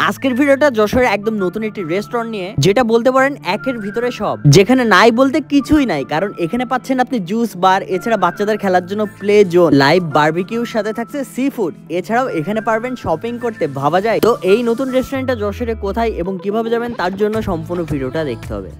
আজকের ভিডিওটা যশোরে একদম নতুন একটি রেস্টুরেন্ট নিয়ে, যেটা বলতে পারেন একের ভিতরে সব, যেখানে নাই বলতে কিছুই নাই। কারণ এখানে পাচ্ছেন আপনি জুস বার, এছাড়া বাচ্চাদের খেলার জন্য প্লে জোন, লাইভ বারবিকিউর সাথে থাকছে সি ফুড, এছাড়াও এখানে পারবেন শপিং করতে। ভাবা যায়? তো এই নতুন রেস্টুরেন্টটা যশোরে কোথায় এবং কিভাবে যাবেন তার জন্য সম্পূর্ণ ভিডিওটা দেখতে হবে।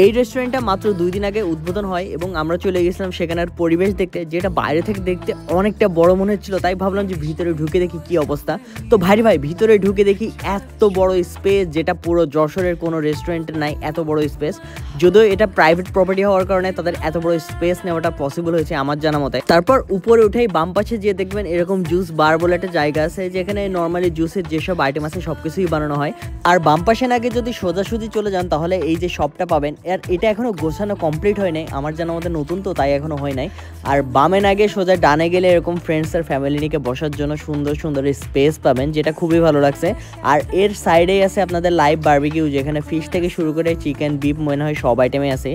এই রেস্টুরেন্টটা মাত্র 2 দিন আগে উদ্বোধন হয় এবং আমরা চলে গেছিলাম সেখানের পরিবেশ দেখতে, যেটা বাইরে থেকে দেখতে অনেকটা বড় মনে হচ্ছিল। তাই ভাবলাম যে ভিতরে ঢুকে দেখি কি অবস্থা। তো ভাই ভিতরে ঢুকে দেখি এত বড় স্পেস, যেটা পুরো যশোরের কোনো রেস্টুরেন্টের নাই এত বড় স্পেস। যদিও এটা প্রাইভেট প্রপার্টি হওয়ার কারণে তাদের এত বড় স্পেস নেওয়াটা পসিবল হয়েছে আমার জানা মতে। তারপর উপরে উঠেই বাম পাশে যে দেখবেন এরকম জুস বার বলে একটা জায়গা আছে, যেখানে নর্মালি জুসের যেসব আইটেম আছে সবকিছুই বানানো হয়। আর বাম পাশে আগে যদি সোজাসুজি চলে যান তাহলে এই যে শপটা পাবেন, আর এটা এখনো গোছানো কমপ্লিট হয় নাই আমার জানা মতে, নতুন তো তাই এখনো হয় নাই। আর বামেন আগে সোজা ডানে গেলে এরকম ফ্রেন্ডস আর ফ্যামিলি নিয়ে বসার জন্য সুন্দর সুন্দর স্পেস পাবেন, যেটা খুবই ভালো লাগছে। আর এর সাইডেই আছে আপনাদের লাইভ বারবিকিউ, যেখানে ফিশ থেকে শুরু করে চিকেন বিফ মনে হয় সব আইটেমে আছে।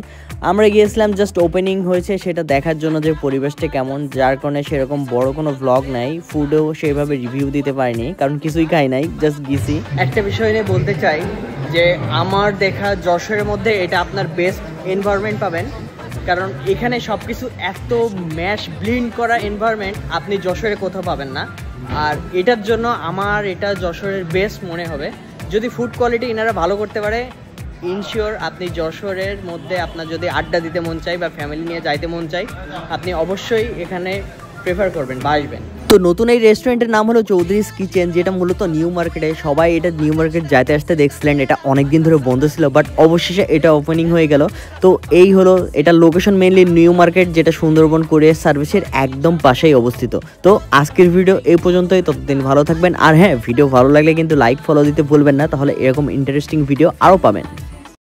আমরা গিয়েছিলাম জাস্ট ওপেনিং হয়েছে সেটা দেখার জন্য, যে পরিবেশটা কেমন, যার কারণে সেরকম বড় কোনো ভ্লগ নাই, ফুডও সেভাবে রিভিউ দিতে পারিনি কারণ কিছুই খাই নাই, জাস্ট গেছি। একটা বিষয় নিয়ে বলতে চাই যে আমার দেখা যশোরের মধ্যে এটা আপনার বেস্ট এনভায়রনমেন্ট পাবেন, কারণ এখানে সব কিছু এত ম্যাশ ব্লিন্ড করা এনভায়রনমেন্ট আপনি যশোরে কোথাও পাবেন না। আর এটার জন্য আমার এটা যশোরের বেস্ট মনে হবে। যদি ফুড কোয়ালিটি এনারা ভালো করতে পারে, ইনশিওর আপনি যশোরের মধ্যে আপনার যদি আড্ডা দিতে মন চাই বা ফ্যামিলি নিয়ে যাইতে মন চাই, আপনি অবশ্যই এখানে প্রেফার করবেন বা আসবেন। তো নতুন এই রেস্টুরেন্টের নাম হলো চৌধুরীস কিচেন, যেটা মূলত নিউ মার্কেটে। সবাই এটা নিউ মার্কেট যাইতে আসতে দেখছিলেন, এটা অনেকদিন ধরে বন্ধ ছিল, বাট অবশেষে এটা ওপেনিং হয়ে গেল। তো এই হলো এটা লোকেশন, মেইনলি নিউ মার্কেট, যেটা সুন্দরবন কুরিয়ার সার্ভিসের একদম পাশেই অবস্থিত। তো আজকের ভিডিও এই পর্যন্তই, ততদিন ভালো থাকবেন। আর হ্যাঁ, ভিডিও ভালো লাগলে কিন্তু লাইক ফলো দিতে ভুলবেন না, তাহলে এরকম ইন্টারেস্টিং ভিডিও আরও পাবেন।